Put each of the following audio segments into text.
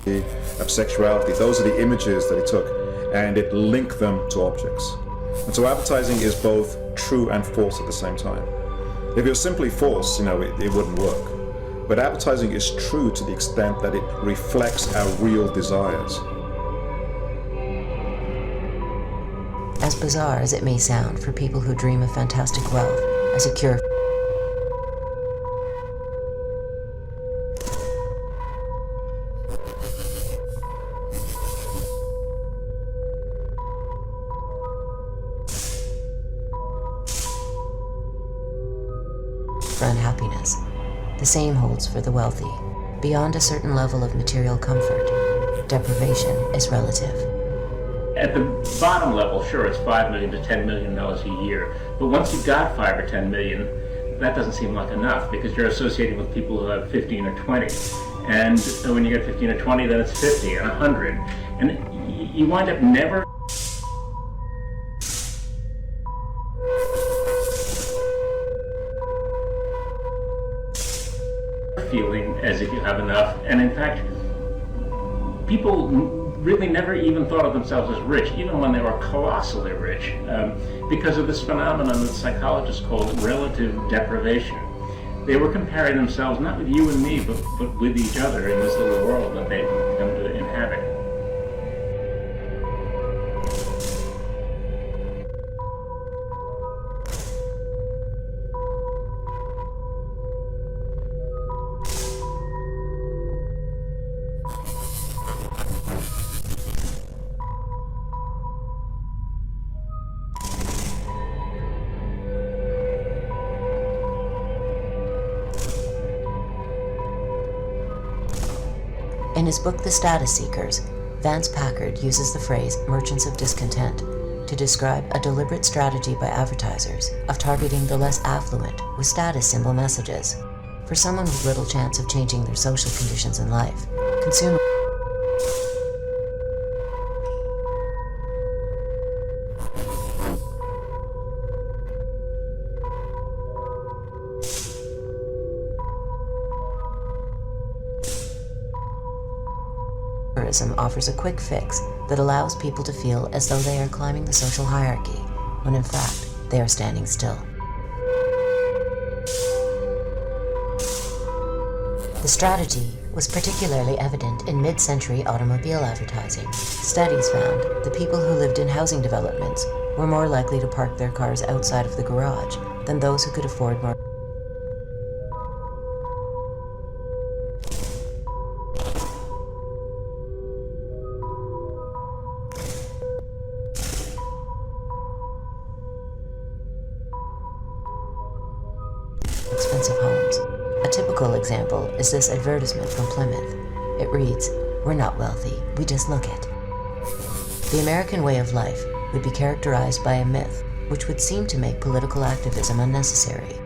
of sexuality. Those are the images that it took, and it linked them to objects. And so advertising is both true and false at the same time. If it was simply false, it wouldn't work. But advertising is true to the extent that it reflects our real desires. As bizarre as it may sound for people who dream of fantastic wealth as a cure for unhappiness, the same holds for the wealthy. Beyond a certain level of material comfort, deprivation is relative. At the bottom level, sure, it's $5 million to $10 million a year. But once you've got 5 or 10 million, that doesn't seem like enough because you're associating with people who have 15 or 20. And when you get 15 or 20, then it's 50 and 100. And you wind up never feeling as if you have enough. And in fact, people really never even thought of themselves as rich, even when they were colossally rich, because of this phenomenon that psychologists call relative deprivation. They were comparing themselves not with you and me, but with each other in this little world that they've come to inhabit. In his book, The Status Seekers, Vance Packard uses the phrase merchants of discontent to describe a deliberate strategy by advertisers of targeting the less affluent with status symbol messages. For someone with little chance of changing their social conditions in life, consumers offers a quick fix that allows people to feel as though they are climbing the social hierarchy, when in fact they are standing still. The strategy was particularly evident in mid-century automobile advertising. Studies found that people who lived in housing developments were more likely to park their cars outside of the garage than those who could afford more. Expensive homes. A typical example is this advertisement from Plymouth. It reads, "We're not wealthy, we just look it." The American way of life would be characterized by a myth which would seem to make political activism unnecessary.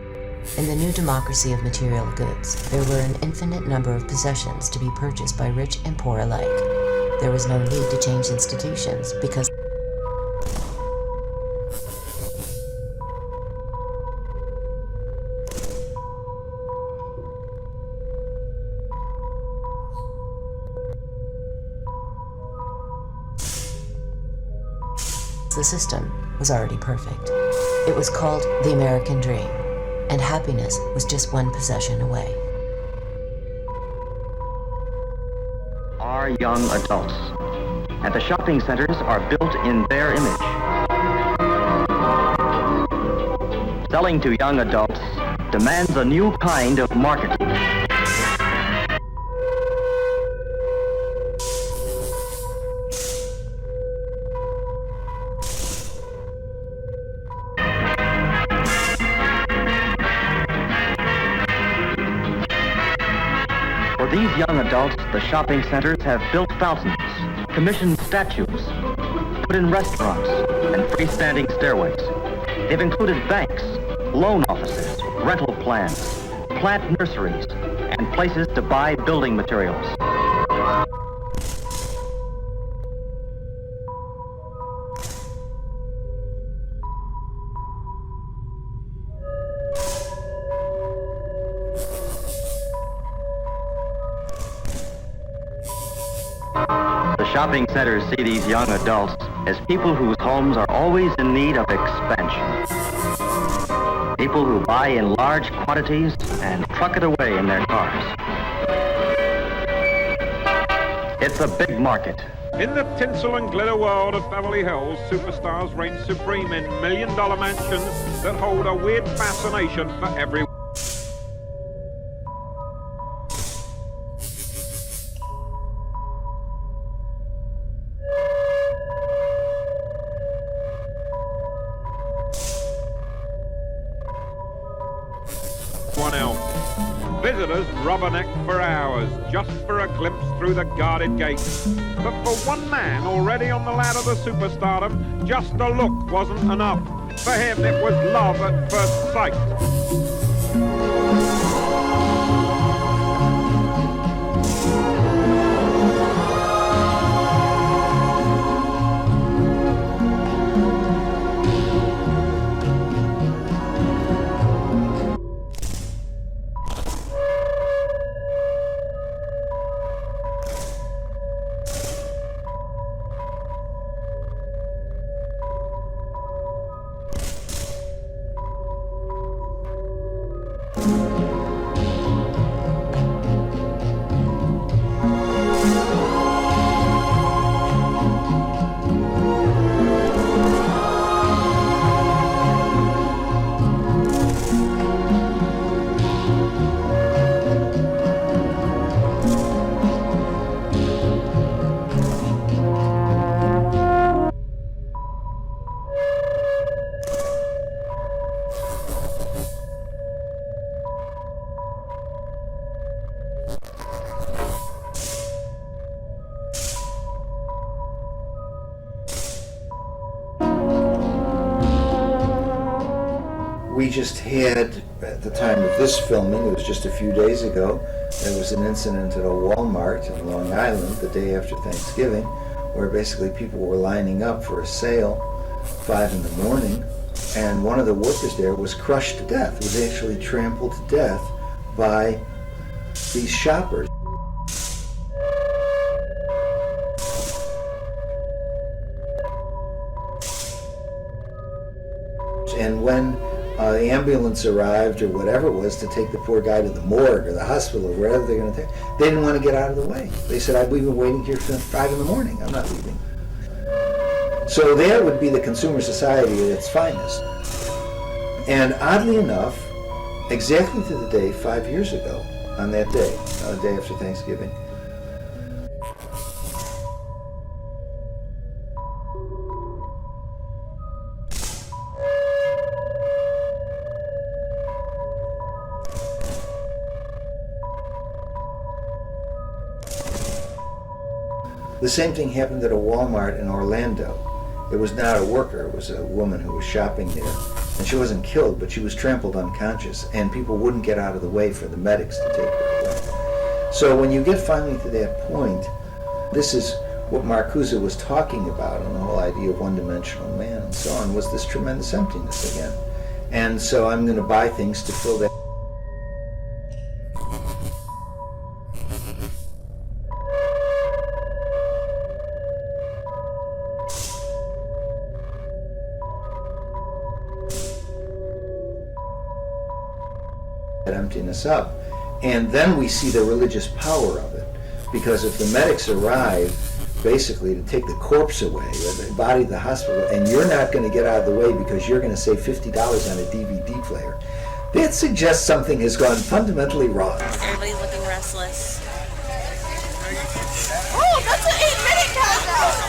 In the new democracy of material goods, there were an infinite number of possessions to be purchased by rich and poor alike. There was no need to change institutions because the system was already perfect. It was called the American Dream, and happiness was just one possession away. Are young adults, and the shopping centers are built in their image. Selling to young adults demands a new kind of marketing. For these young adults, the shopping centers have built fountains, commissioned statues, put in restaurants, and freestanding stairways. They've included banks, loan offices, rental plans, plant nurseries, and places to buy building materials. The shopping centers see these young adults as people whose homes are always in need of expansion. People who buy in large quantities and truck it away in their cars. It's a big market. In the tinsel and glitter world of Beverly Hills, superstars reign supreme in million-dollar mansions that hold a weird fascination for everyone. Visitors rubberneck for hours just for a glimpse through the guarded gates. But for one man already on the ladder to superstardom, just a look wasn't enough. For him, it was love at first sight. We just had, at the time of this filming, it was just a few days ago, there was an incident at a Walmart in Long Island the day after Thanksgiving, where basically people were lining up for a sale, 5 in the morning, and one of the workers there was crushed to death, was actually trampled to death by these shoppers. And when the ambulance arrived or whatever it was to take the poor guy to the morgue or the hospital or wherever they're going to take, they didn't want to get out of the way. They said, we've been waiting here since 5 in the morning. I'm not leaving. So that would be the consumer society at its finest. And oddly enough, exactly to the day 5 years ago, on that day, the day after Thanksgiving, the same thing happened at a Walmart in Orlando. It was not a worker, it was a woman who was shopping there. And she wasn't killed, but she was trampled unconscious, and people wouldn't get out of the way for the medics to take her away. So when you get finally to that point, this is what Marcuse was talking about, and the whole idea of one-dimensional man and so on, was this tremendous emptiness again. And so I'm going to buy things to fill that. Emptiness up, and then we see the religious power of it, because if the medics arrive basically to take the corpse away or the body to the hospital, and you're not going to get out of the way because you're going to save $50 on a DVD player, that suggests something has gone fundamentally wrong. Everybody's looking restless. Oh, that's an 8-minute countdown!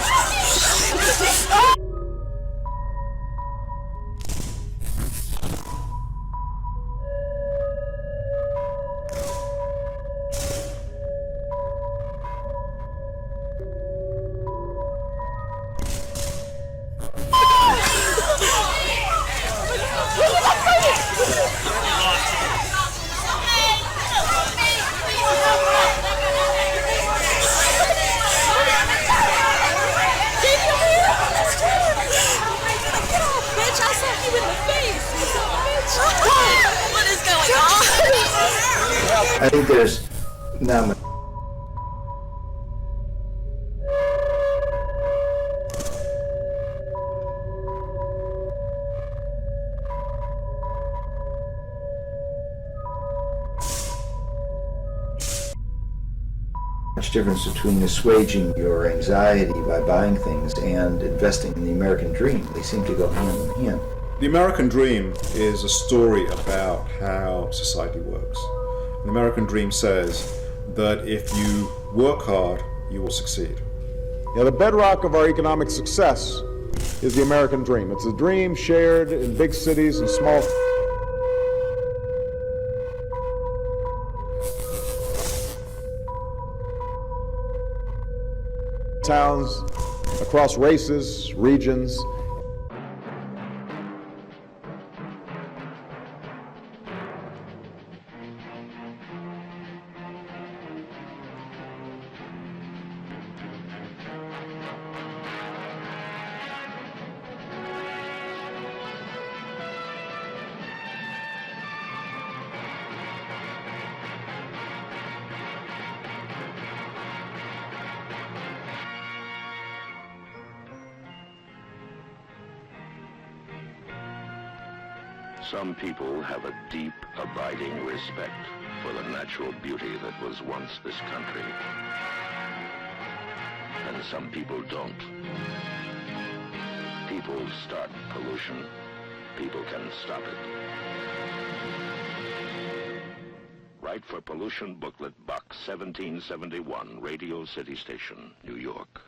I think there's not much. much difference between assuaging your anxiety by buying things and investing in the American dream. They seem to go hand in hand. The American dream is a story about how society works. The American dream says that if you work hard, you will succeed. Yeah, the bedrock of our economic success is the American dream. It's a dream shared in big cities and small towns, across races, regions. Some people have a deep, abiding respect for the natural beauty that was once this country. And some people don't. People start pollution. People can stop it. Write for Pollution Booklet, Box 1771, Radio City Station, New York.